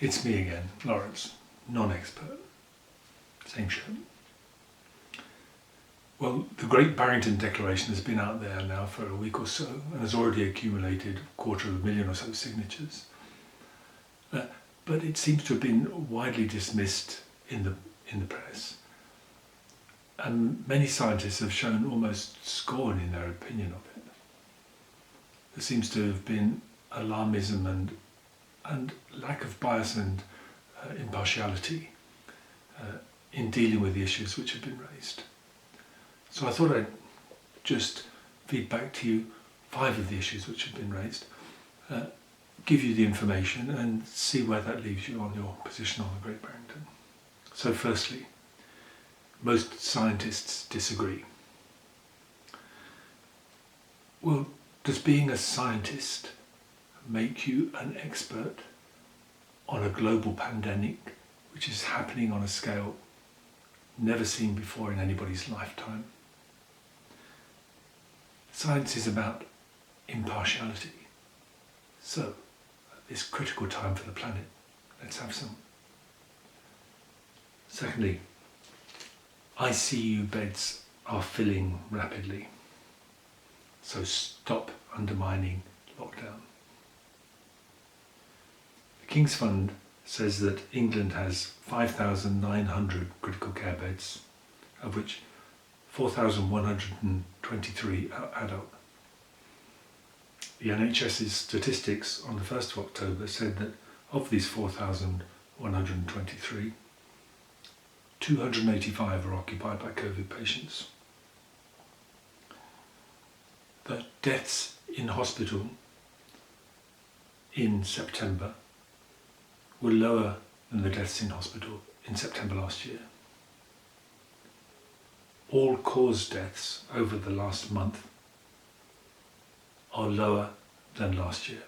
It's me again, Lawrence, non-expert. Same show. Well, the Great Barrington Declaration has been out there now for a week or so and has already accumulated 250,000 or so signatures. But it seems to have been widely dismissed in the press. And many scientists have shown almost scorn in their opinion of it. There seems to have been alarmism and lack of bias and impartiality in dealing with the issues which have been raised. So I thought I'd just feed back to you 5 of the issues which have been raised, give you the information and see where that leaves you on your position on the Great Barrington. So firstly, most scientists disagree. Well, does being a scientist make you an expert on a global pandemic which is happening on a scale never seen before in anybody's lifetime? Science is about impartiality. So, at this critical time for the planet, let's have some. Secondly, ICU beds are filling rapidly. So stop undermining lockdown. The King's Fund says that England has 5,900 critical care beds, of which 4,123 are adult. The NHS's statistics on the 1st of October said that of these 4,123, 285 are occupied by COVID patients. The deaths in hospital in September were lower than the deaths in hospital in September last year. All-cause deaths over the last month are lower than last year.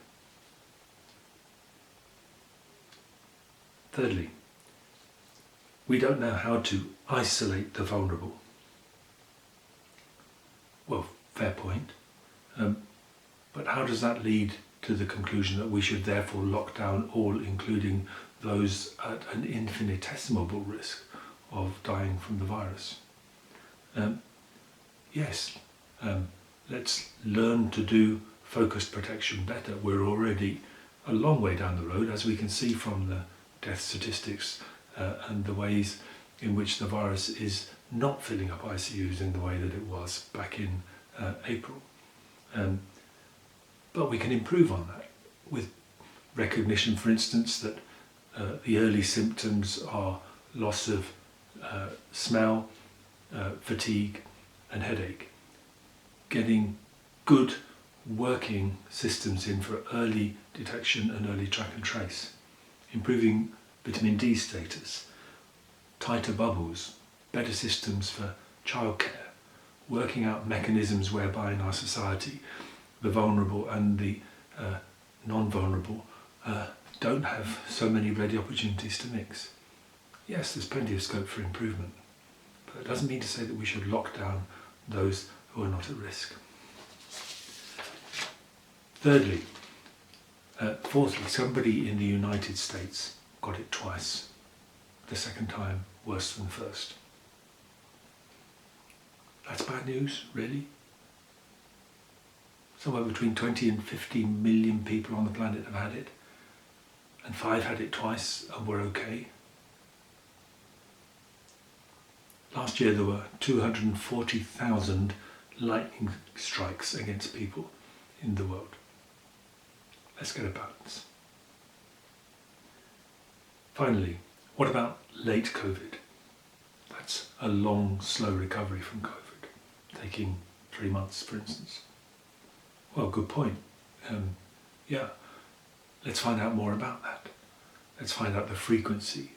Thirdly, we don't know how to isolate the vulnerable. Well, fair point. But how does that lead to the conclusion that we should therefore lock down all, including those at an infinitesimal risk of dying from the virus? Yes, let's learn to do focused protection better. We're already a long way down the road, as we can see from the death statistics and the ways in which the virus is not filling up ICUs in the way that it was back in April. But we can improve on that with recognition, for instance, that the early symptoms are loss of smell, fatigue and headache. Getting good working systems in for early detection and early track and trace. Improving vitamin D status, tighter bubbles, better systems for childcare, working out mechanisms whereby in our society the vulnerable and the non-vulnerable don't have so many ready opportunities to mix. Yes, there's plenty of scope for improvement, but it doesn't mean to say that we should lock down those who are not at risk. Fourthly, somebody in the United States got it twice, the second time worse than the first. That's bad news, really? Somewhere between 20 and 50 million people on the planet have had it, and 5 had it twice and were okay. Last year there were 240,000 lightning strikes against people in the world. Let's get a balance. Finally, what about late COVID? That's a long, slow recovery from COVID, taking 3 months, for instance. Well, good point. Let's find out more about that. Let's find out the frequency.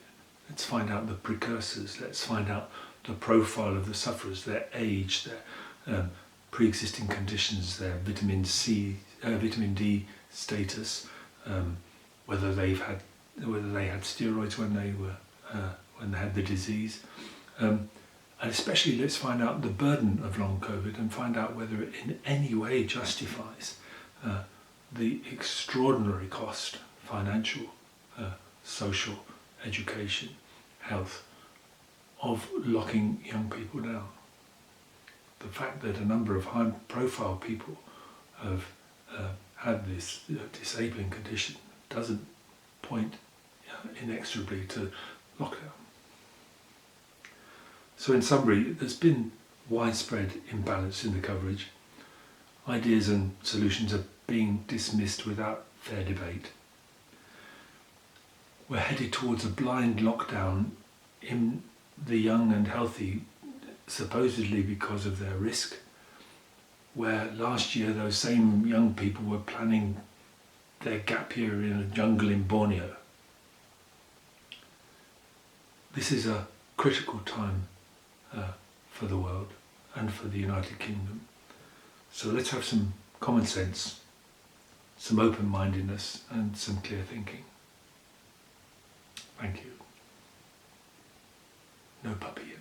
Let's find out the precursors. Let's find out the profile of the sufferers, their age, their pre-existing conditions, their vitamin D status, whether they had steroids when they had the disease, and especially let's find out the burden of long COVID and find out whether it in any way justifies the extraordinary cost, financial, social, education, health, of locking young people down. The fact that a number of high-profile people have had this disabling condition doesn't point inexorably to lockdown. So in summary, there's been widespread imbalance in the coverage. Ideas and solutions are being dismissed without fair debate. We're headed towards a blind lockdown in the young and healthy, supposedly because of their risk, where last year those same young people were planning their gap year in a jungle in Borneo. This is a critical time for the world and for the United Kingdom. So let's have some common sense, some open-mindedness and some clear thinking. Thank you. No puppy yet.